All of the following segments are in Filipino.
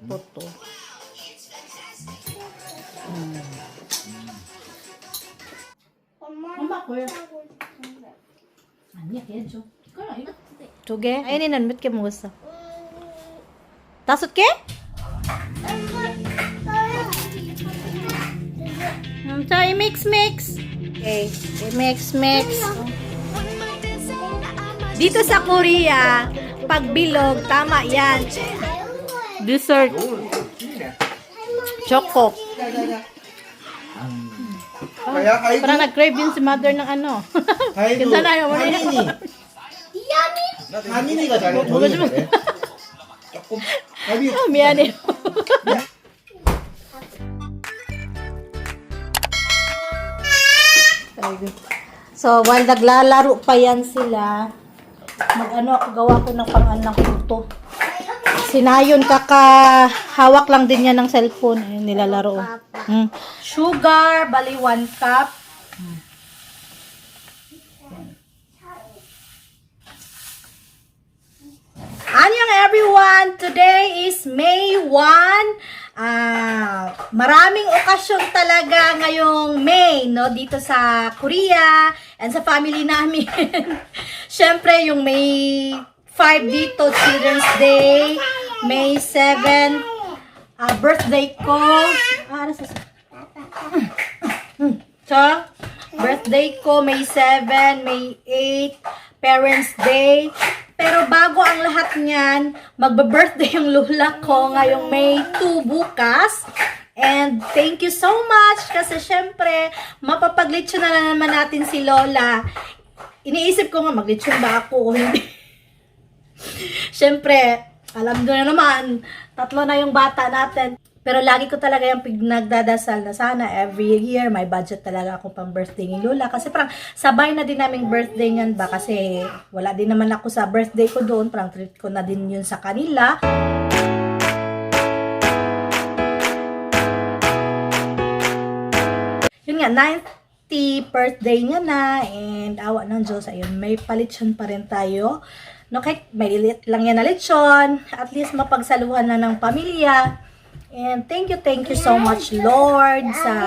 Poto. Mama ko yan. Anya kaya Jo. Tuge. Ayun nanmit ke mo gusto. Tasot ke? So, i-mix. Okay. I-mix. Dito sa Korea, pag bilog, tama yan. Dessert. Choco. Parang nag-crave yun si mother ng ano. Kinsa na yun. 하민이가 잘해. 돈이 잘해. 조금 밥이 미안해. So, while naglalaro pa yan sila, ako gawa ko ng pangan ng puto. Sinayon, kakahawak lang din yan ng cellphone. Ayun, nilalaro. Sugar, bali 1 cup. Annyeong everyone! Today is May 1. Maraming okasyon talaga ngayong May, no? Dito sa Korea and sa family namin. Siyempre, yung May 5 dito, Children's Day. May 7, birthday ko. So, birthday ko, May 7, May 8, Parents Day. Pero bago ang lahat niyan, magba-birthday yung lula ko ngayong May 2 bukas. And thank you so much kasi syempre, mapapaglitsyon na naman natin si Lola. Iniisip ko nga, maglitsyon ba ako o hindi? Syempre, alam nyo na naman, 3 na yung bata natin. Pero lagi ko talaga yung pinagdadasal na sana every year may budget talaga ako pang birthday ni Lola. Kasi parang sabay na din naming birthday niyan ba? Kasi wala din naman ako sa birthday ko doon. Parang treat ko na din yun sa kanila. Yun nga, 90th birthday niya na. And awa ng Diyos, ayun, may palitsyon pa rin tayo. No, kahit may lilit lang yan na litsyon. At least mapagsaluhan na ng pamilya. And thank you so much Lord sa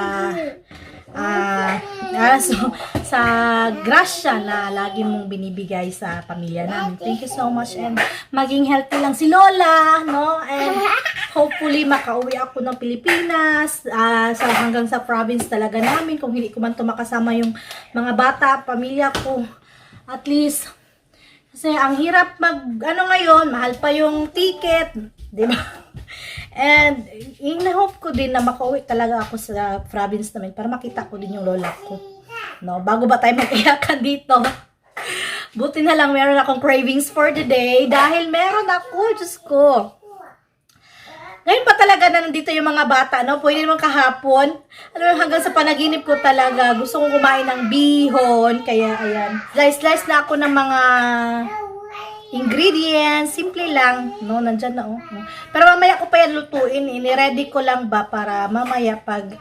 grasya na lagi mong binibigay sa pamilya namin. Thank you so much and maging healthy lang si Lola, no? And hopefully makauwi ako ng Pilipinas hanggang sa province talaga namin kung hindi ko man to makasama yung mga bata, pamilya ko. At least kasi ang hirap ngayon, mahal pa yung ticket, di ba? And in-hope ko din na makauwi talaga ako sa province namin para makita ko din yung lola ko. No, bago ba tayo mag-iyakan dito? Buti na lang meron akong cravings for the day dahil meron ako, Diyos ko. Ngayon pa talaga na nandito yung mga bata, no? Pwede naman kahapon. Alam mo, hanggang sa panaginip ko talaga, gusto kong kumain ng bihon. Kaya, ayan. Slice na ako ng mga ingredients. Simple lang, no? Nandyan na, oh. Pero mamaya ko pa yan lutuin. Ini-ready ko lang ba para mamaya pag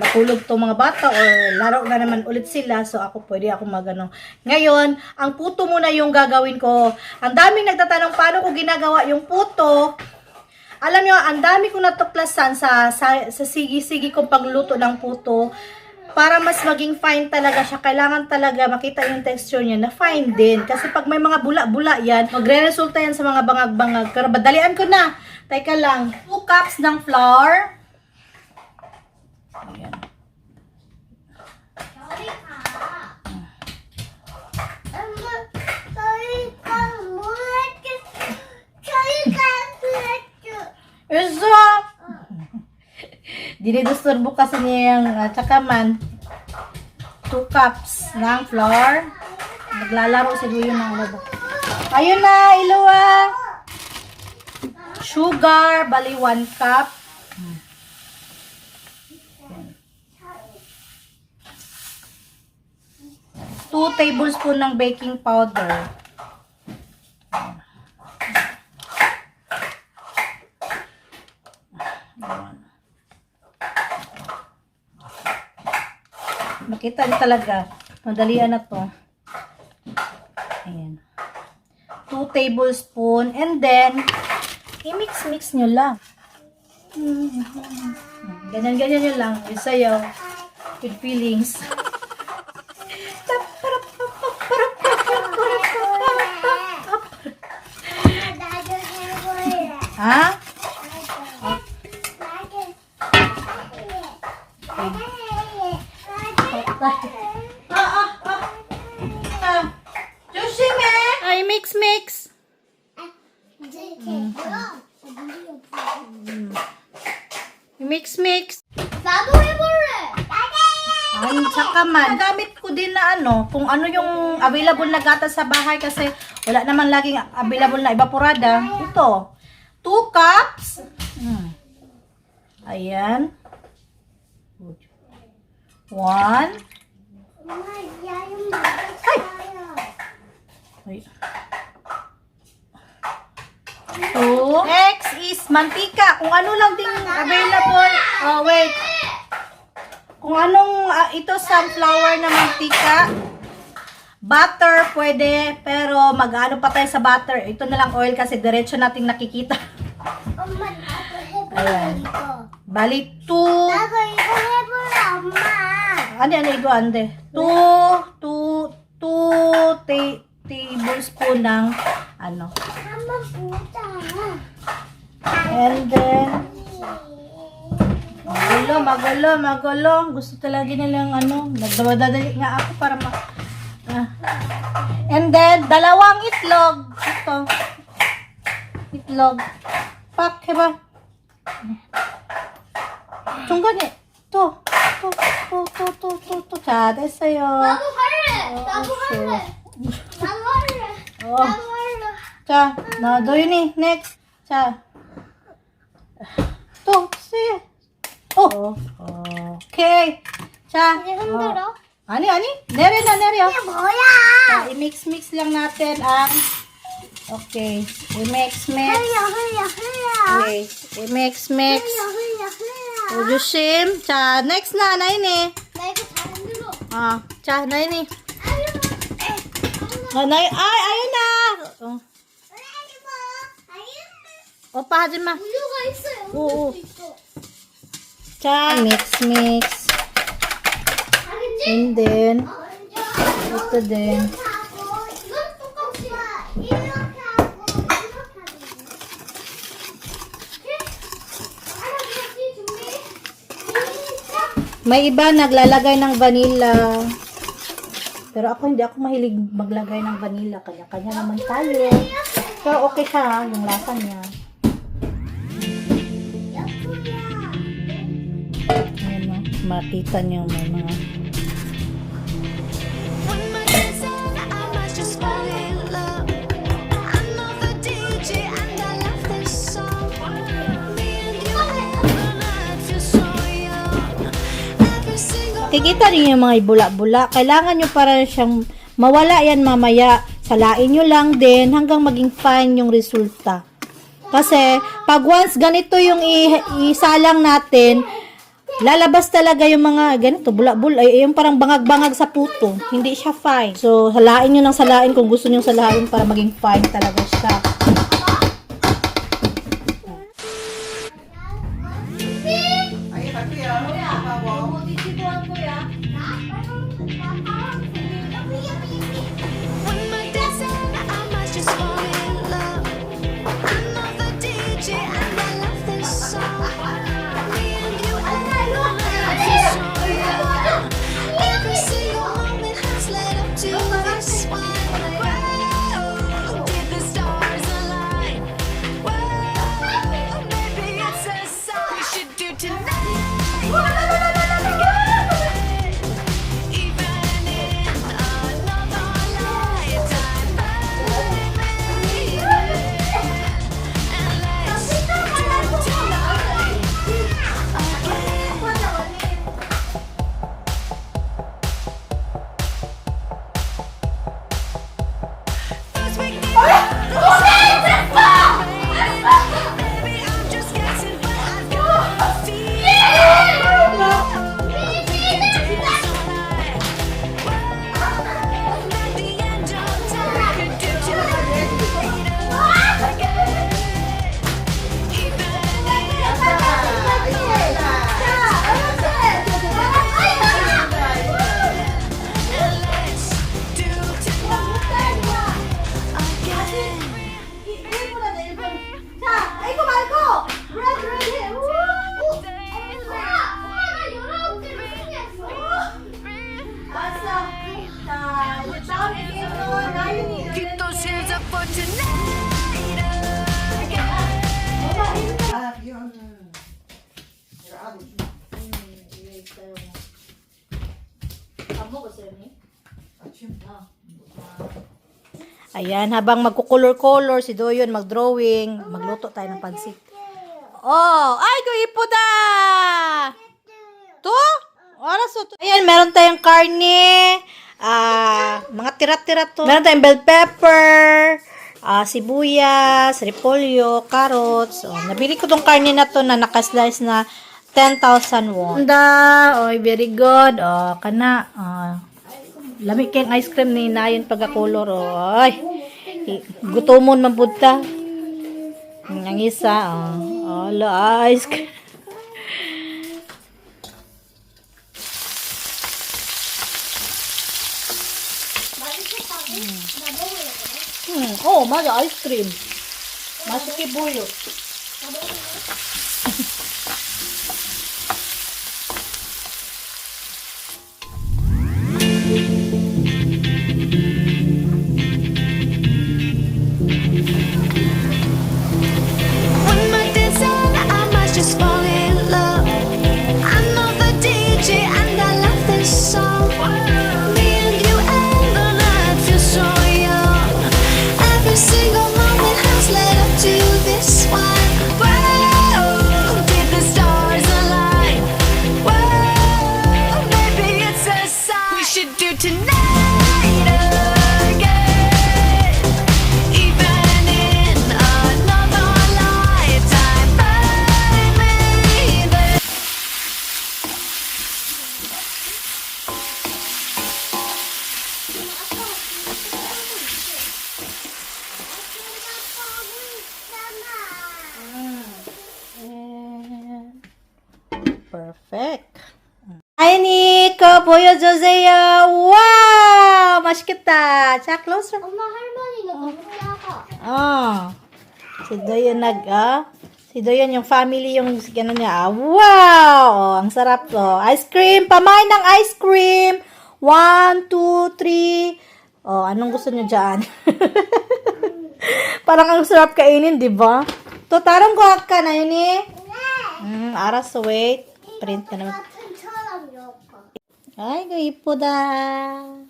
matulog to mga bata or laro na naman ulit sila. So, pwede ako magano. Ngayon, ang puto muna yung gagawin ko. Ang daming nagtatanong paano ko ginagawa yung puto. Alam nyo, ang dami kong natuklasan sa sige-sige kong pagluto ng puto. Para mas maging fine talaga siya, kailangan talaga makita yung texture niya na fine din. Kasi pag may mga bula-bula yan, magre-resulta yan sa mga bangag-bangag. Pero badalian ko na. Teka lang. 2 cups ng flour. Ayan. Isa! Dinidisturbo kasi niya yung tsakaman. 2 cups ng flour. Naglalaro si Luyo ng labo. Ayun na, Iluwa! Sugar, bali 1 cup. 2 tablespoon ng baking powder. Makita niyo talaga. Madalian na to. Ayan. 2 tablespoon. And then, i-mix-mix nyo lang. Ganyan-ganyan nyo lang. Yung sayaw. With feelings. Ha? Yoshime! Ay, mix. Mix. 나도 해볼래. Ay, saka man. Gamit ko din na kung ano yung available na gatas sa bahay kasi wala naman laging available na evaporada. Ito, 2 cups. Ayan. 1. Ay. 2. Next is mantika. Kung ano lang din available. Oh, wait. Kung anong ito sunflower na mantika. Butter pwede, pero mag-ano pa tayo sa butter. Ito na lang oil kasi diretso nating nakikita. 엄마 나도 해볼래 Ayan. 이거. Bali 2. 나도 이거 해볼래 엄마. Ano ito ande? 2 tablespoon ng 한번 보자. and then magulo. Gusto talaga nilang nagdawadadali nga ako para and then, 2 itlog. Ito. Itlog. Pak, heba. 중간에 또. 자, 됐어요. 나도 할래. 나도 할래. 어. 자, 나도 유니, next. 자. 또, see. 오케이. 자. 이제 흔들어. 아니. 내려. 이게 뭐야? 자, i-mix lang natin ang okay. I-mix. 흘려. Okay. I-mix. 흘려. 조심. 자, next na ini. 나 이거 잘 흔들어. 자, 나 ini. 아유. ayun na. 하지 마. 오빠 하지 마. 우유가 있어요. 오. 우유도 있어. 자, mix. 알겠지? And then, 먼저 ito din. 이렇게 하고 이건 똑같이 이렇게 하고 알아듣지 준비 시작. May iba naglalagay ng vanilla. Pero hindi ako mahilig maglagay ng vanilla. Kanya-kanya naman tayo. Pero okay siya, yung lasa niya. Ayan o, makita niyo may mga... When my days end, I might just fall in love. I'm not the DJ and I love this song. Me and you the night feels so young. Every single Kikita niyo yung mga bula-bula. Kailangan nyo para siyang mawala yan mamaya. Salain nyo lang din hanggang maging fine yung resulta. Kasi, pag once ganito yung isalang natin, lalabas talaga yung mga ganito, bula-bula, yung parang bangag-bangag sa puto. Hindi siya fine. So, salain nyo ng salain kung gusto nyo salain para maging fine talaga siya. when my days end, I might just fall in love. I'm not the DJ and I love this song. Me and you and the night feels so young. Every single moment has led up to this one. Whoa, did the stars Ayan, habang magkukolor-color, si Doyon mag-drawing, magluto tayo ng pansit. Oh, ay, ipo da! To? Oras to. Ayan, meron tayong karne, mga tira-tira to. Meron tayong bell pepper, sibuyas, repolyo, carrots. Oh, nabili ko tong karne na to na nakaslice na 10,000 won. Oy, very good. Oh, kana. Lami kayong ice cream ni nayon pagkakolor. Oy. Gutomon man pud ta. Ang isa, ice cream. 맞아, 아이스크림. 맛있게 보여. One might desire, I might just fall in love. I know the DJ and I love this song. Me and you and the night feel so young. Every single moment has led up to this one. Whoa, did the stars align? Whoa, maybe it's a sign. We should do tonight again. Even in another lifetime, baby. Perfect. Hi, Nico. 보여주세요. Wow! 맛있겠다. 자, closer. 엄마 할머니가 너무 작아. Si Doyon si Doyon yung family yung gano'n niya. Wow! Ang sarap to. Ice cream. Pamain ng ice cream. 1, 2, 3. Anong gusto niyo dyan? Parang ang sarap kainin, di ba? To, tarong ko ka na yun eh. Aras, wait. Print ka naman. 같은처럼 여파. Ay, ipoda.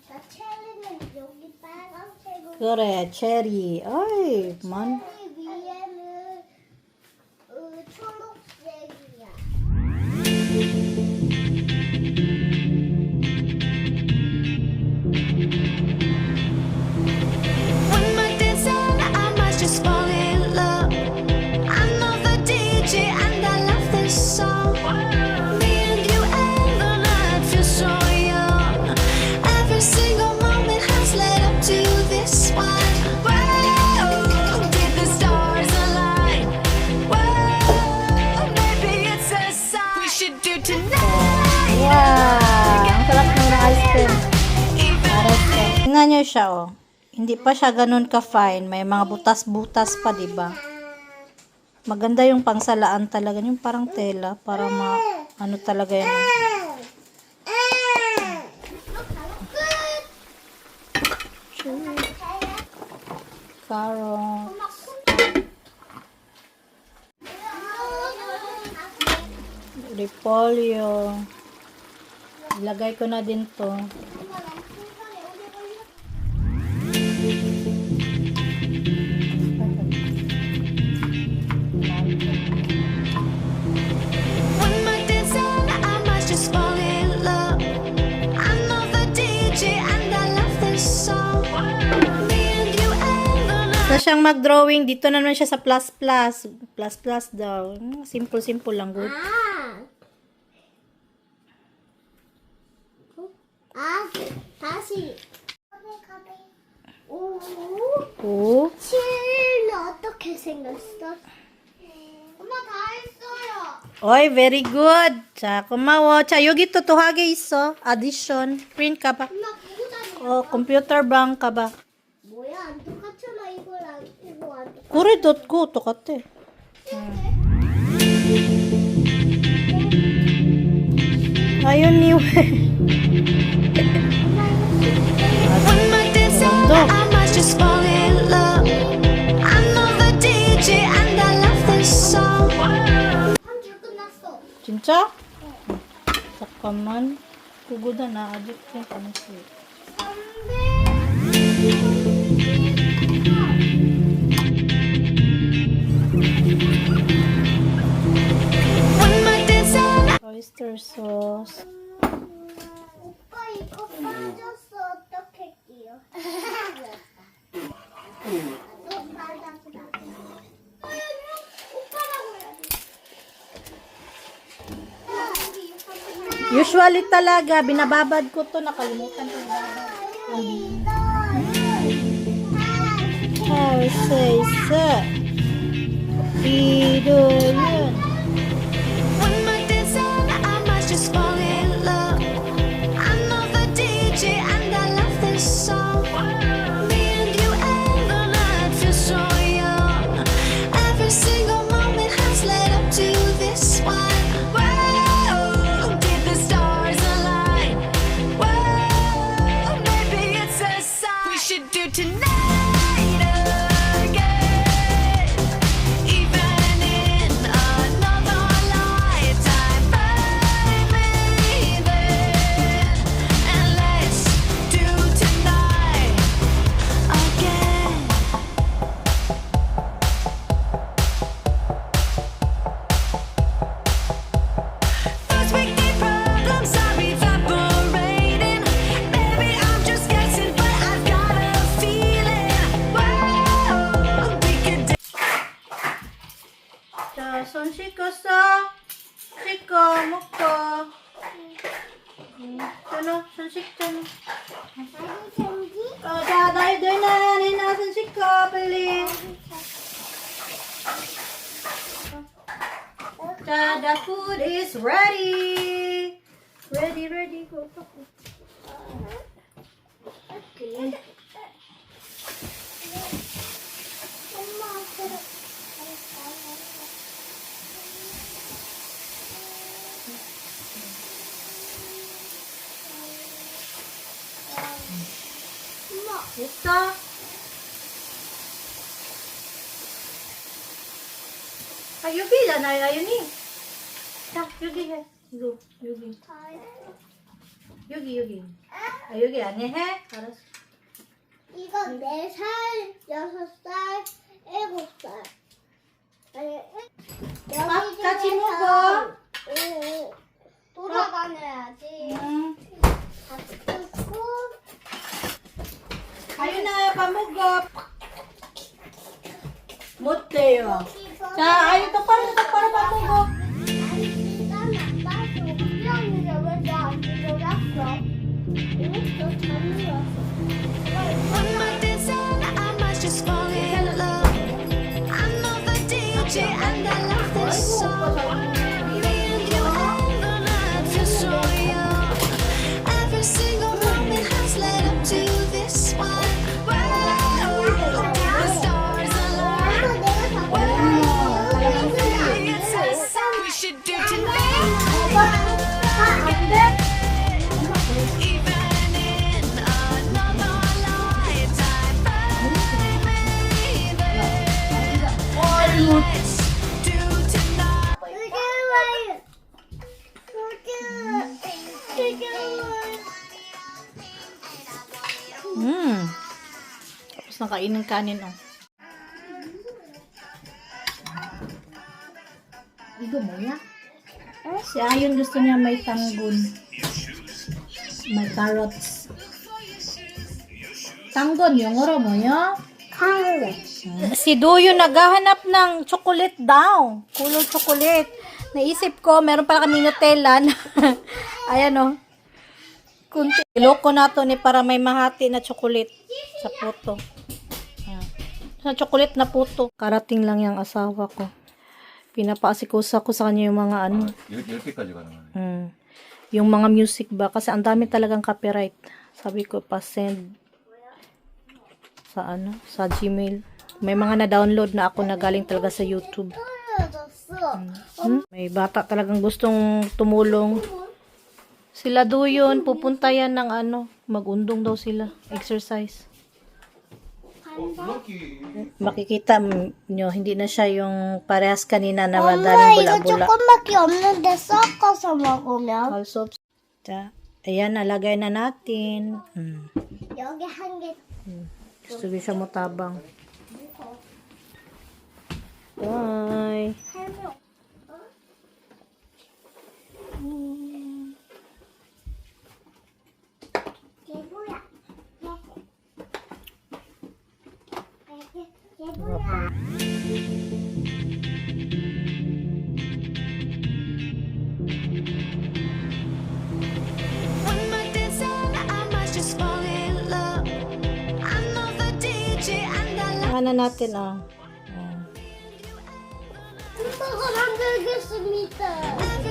나 체리는 여기 빨간색으로. Kore, cherry. Ay, man. 위에는 초록색이야. One might desire, I might just fall in love. I know the DJ and I love this song. Me and you and the night feel so young. Every single moment has led up to this one. Whoa, did the stars align? Whoa, maybe it's a sign. We should do tonight. Wow! Ang sarap ng ice cream. Even Aras ko. Tingnan nyo siya, Hindi pa siya ganun ka-fine. May mga butas-butas pa, di ba? Maganda yung pangsalaan talaga. Yung parang tela. Para ano talaga yan. Carrot. Repolyo. Ilagay ko na din to. One might desire, I might just fall in love. I know the DJ and I love this song. Me and you and the night. Sa siyang mag-drawing, dito na naman siya sa plus plus. Plus plus daw. Simple-simple lang, good. 다시. 오, Oh. 칠은 어떻게 생겼어? 엄마 다 했어요. Oy, very good. 자, kumawo. 자, 여기 또 더하기 있어. Addition. Print ka ba? 엄마 누구잖아. computer blank ka ba? 뭐야 안 똑같잖아 이거랑 이거 안 똑같아. Kore .ko 똑같아. Ayun ni One might desire, I might just fall in love. I know the DJ and I love this song. 한줄 끝났어. 진짜? 잠깐만. 구구다 나 아직 좀 감시. 안돼. When my days are Oyster sauce. 오빠 이거 빠졌어. 어떡할게요? 너 빠졌어. 오빠라고 해야 돼. Usually talaga, binababad ko to. Nakalimutan ko. Oh, say, yun. when my days are I might just fall in love. I'm not the DJ and I love this song. Me and you and the night feel so young. Every single moment has led up to this one. Whoa, did the stars align? Whoa, maybe it's a sign we should do tonight again. Even in another lifetime, find me there. And let's do tonight again. Those wicked problems are evaporating. Baby, I'm just guessing, but I've got a feeling. Whoa, we could do. 자, 손 씻었어? 씻고, 먹고. 잖아, 손 씻잖아. 자, 나이나, 손 씻고, 빨리. 자, the food is ready. Ready, go. Okay. 됐어? 아, 여기잖아, 아윤이. 자, 여기 해. 이거, 여기. 여기. 아, 여기 안에 해? 알았어. 이거 4살, 6살, 7살. 밥 같이 먹어. 돌아다녀야지. 응. 밥 뜯고. 아윤아, 밥 먹어. 못돼요. 자, 아윤 똑바로 밥 먹어. 난안 봐서 우연히가 왜나안 들어갔어? 너 잘못 왔어. When my days are I might just fall in love. I'm not the DJ and I love this song. Me and you and the night feel so young. Every single moment has led up to this one. Whoa, did the stars align? It's a sign we should do tonight. Even in another lifetime, find me there. Let's do tonight. Tapos nakainin kanin, oh. Igo mo ya? Si Ayun gusto niya may tanggun. May carrots. Tanggon, yung oro mo ya? Si Duyo naghahanap ng chocolate daw. Kulong chocolate. Naisip ko, meron pala kami Nutella na ayan, oh. Kunti. Iloko na to ni para may mahati na chocolate sa puto. Sa chocolate na puto. Karating lang yung asawa ko. Pinapaasikusa ko sa kanya yung mga ano. 10개까지 가능하네. Yung mga music ba. Kasi ang dami talagang copyright. Sabi ko, pa-send sa ano, sa Gmail. May mga na-download na ako na galing talaga sa YouTube. May bata talagang gustong tumulong. Sila Duyon, pupunta yan ng ano, mag-undong daw sila. Exercise. Makikita nyo, hindi na siya yung parehas kanina na madaling bula-bula. 조금밖에 없는데 섞어서 먹으면 Also, ayan, nalagay na natin. 여기 한 개. Sige siya mo tabang. Bye. One more dance and I might just fall in love. I'm not the DJ and I love Ano natin, oh.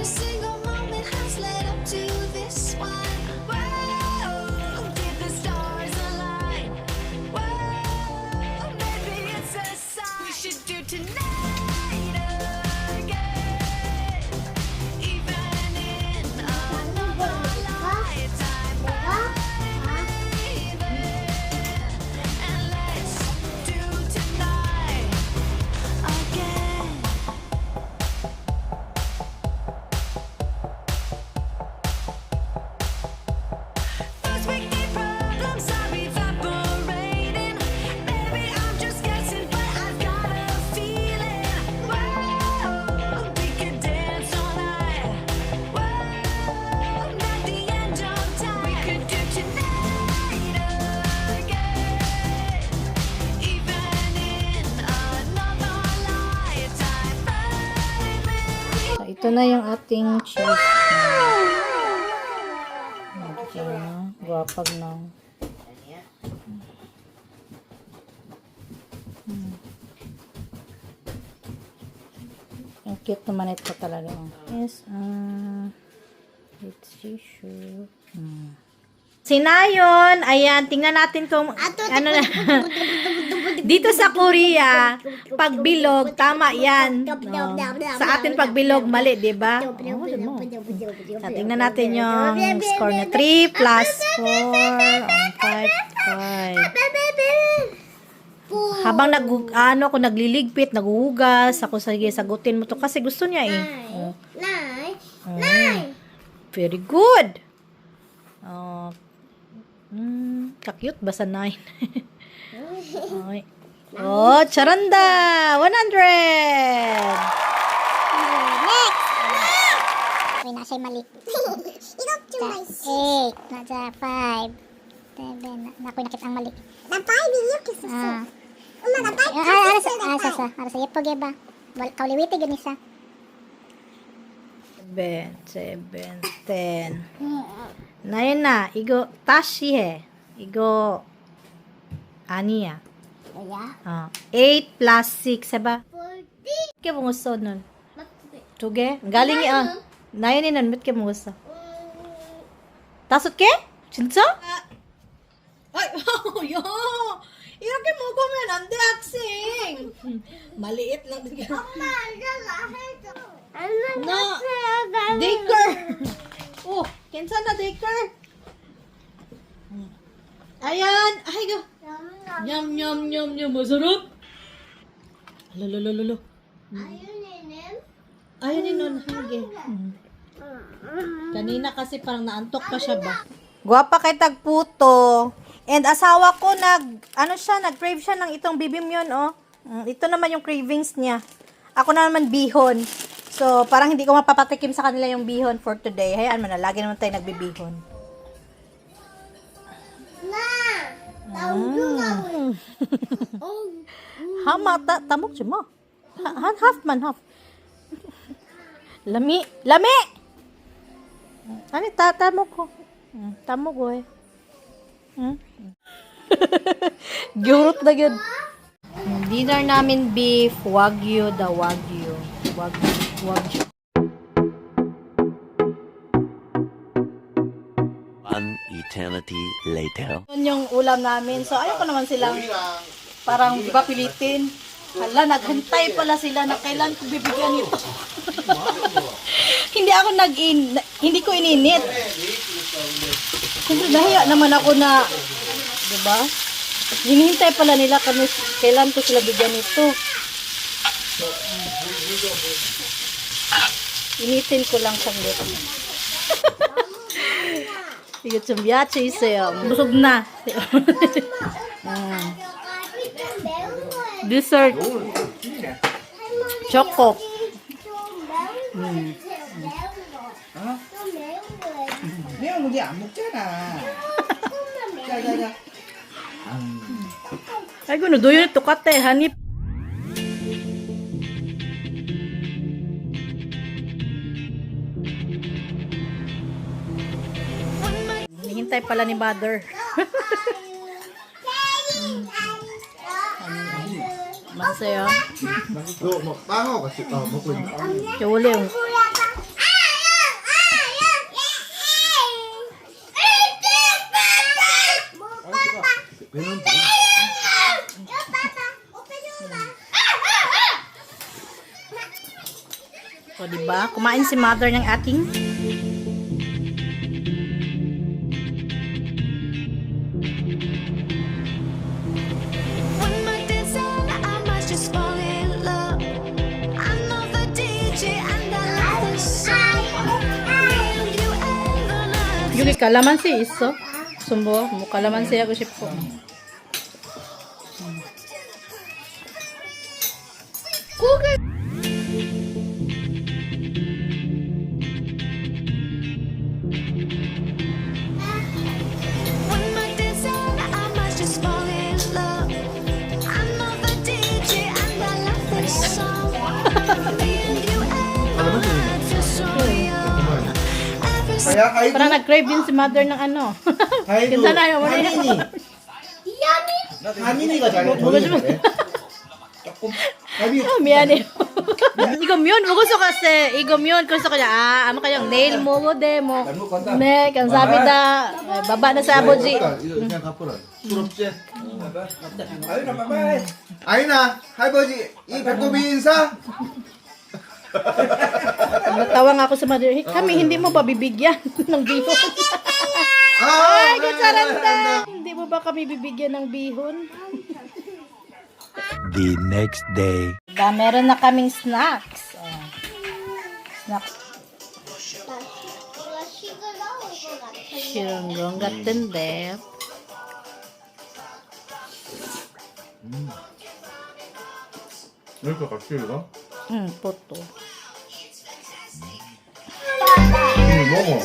every single moment has led up to this one. Whoa, did the stars align? Whoa, maybe it's a sign we should do tonight again, even in another lifetime, baby. And let's do tonight again. Those wicked problems are evaporating. Maybe I'm just guessing, but I've got a feeling. Whoa, we could dance all night. Whoa, not the end of time. We could do tonight again, even in another lifetime, baby. So, ito na yung ating cheese. Guwapag na. Ang cute naman ito talaga. Yes, it's tissue. Sinayon, ayan, tingnan natin kung ano na. Dito sa Korea, pagbilog, tama yan. No. Sa atin pagbilog, mali, di ba? Oh, so, tingnan natin yung score na 3 plus 4, 5, 5. Habang ako nagliligpit, naguhugas, ako sige, sagutin mo to kasi gusto niya eh. Oh. Very good. Oh. Kakute ba sa 9? Okay. Oh, charanda! 100! Uy, nasa mali. Eight, nasa 5, 7, naku, nakita ang mali. Arasa, yapag ba? Kauliwiti, ganisa. 7, 10. Na yun na. Igo, tashi he. Igo, aniya. 8 plus 6, ba? 40. Kaya mo gusto nun? Tuge? Galing na yun nun. Ba't kaya mo gusto? Tasot ke? Chinsa? Ay, oh, yo! Iyak mo ko man, ande aksing. Maliit lang din. No, daycare. Oh, kinsa na daycare? Ayan, ay go. Yum, yum, yum, yum, masarap. Lolo. Ayun ni nun, hage. Kanina kasi parang naantok pa siya ba? Guwapa kay tagputo. And asawa ko nag-crave siya ng itong bibimyon, oh. Ito naman yung cravings niya. Ako na naman bihon. So, parang hindi ko mapapatikim sa kanila yung bihon for today. Hayaan mo na, lagi naman tayo nagbibihon. Hama, tamok siya mo. Half man, half. Lami! Ano, tamok ko. Tamok ko eh. Gurot na yun. Dinner namin beef, wagyu. One eternity later. Yun yung ulam namin. So, ayoko naman silang parang, di ba, pilitin. Hala, naghantay pala sila na kailan ko bibigyan nito. Hindi ko ininit. Siyempre, nahiya naman ako na, di ba? Hinihintay pala nila kailan ko sila bigyan nito. Initin ko lang saglit. Sige, tsumbiyache sa'yo. Busog na. Dessert. 오늘 좀 튀네. Choco. 어? 매운 거지 안 먹잖아. 자자자. 아이고, 너희는 똑같아. 한입. Hinihintay pala ni Mother. Masaya. 너뭐 빵하고 같이 먹고 있는 거. Chuli. 배는 O, diba? Kumain si Mother ng ating One more dance and I might just fall in love. I know the DJ and I love this song. Will you ever love? Yuki kalamansi iso. Sumbo, mo kalamansi ako sipo. One more dance and I might just fall in love. I know the DJ and I love this song. Will you ever love? Feel so young. Every Kaya kayo Parang nag-crave din si Mother ng ano. 괜찮아요, 어머니. 한인이가 잘못했네. 조금 가비 미안해요. 이거 면 먹었어 갔어. 이거 면 그래서 그냥 ano kayang nail mo de mo. 잘못 간다. 네, 감사합니다. baba na sa 아버지. 이거 그냥 갚으라. 부럽지? 아유나 바이바이. 아유나 할아버지 이 배꼽이 인사. Natawa nga ako sa Mother. Kami hindi mo ba bibigyan ng bihon? Ay, kutsaranda. Hindi mo ba kami bibigyan ng bihon? The next day. Meron na kaming snacks. Oh. Snacks. Shirunggong 같은데. 이렇게 같이 읽어? 포토. 이거 먹어.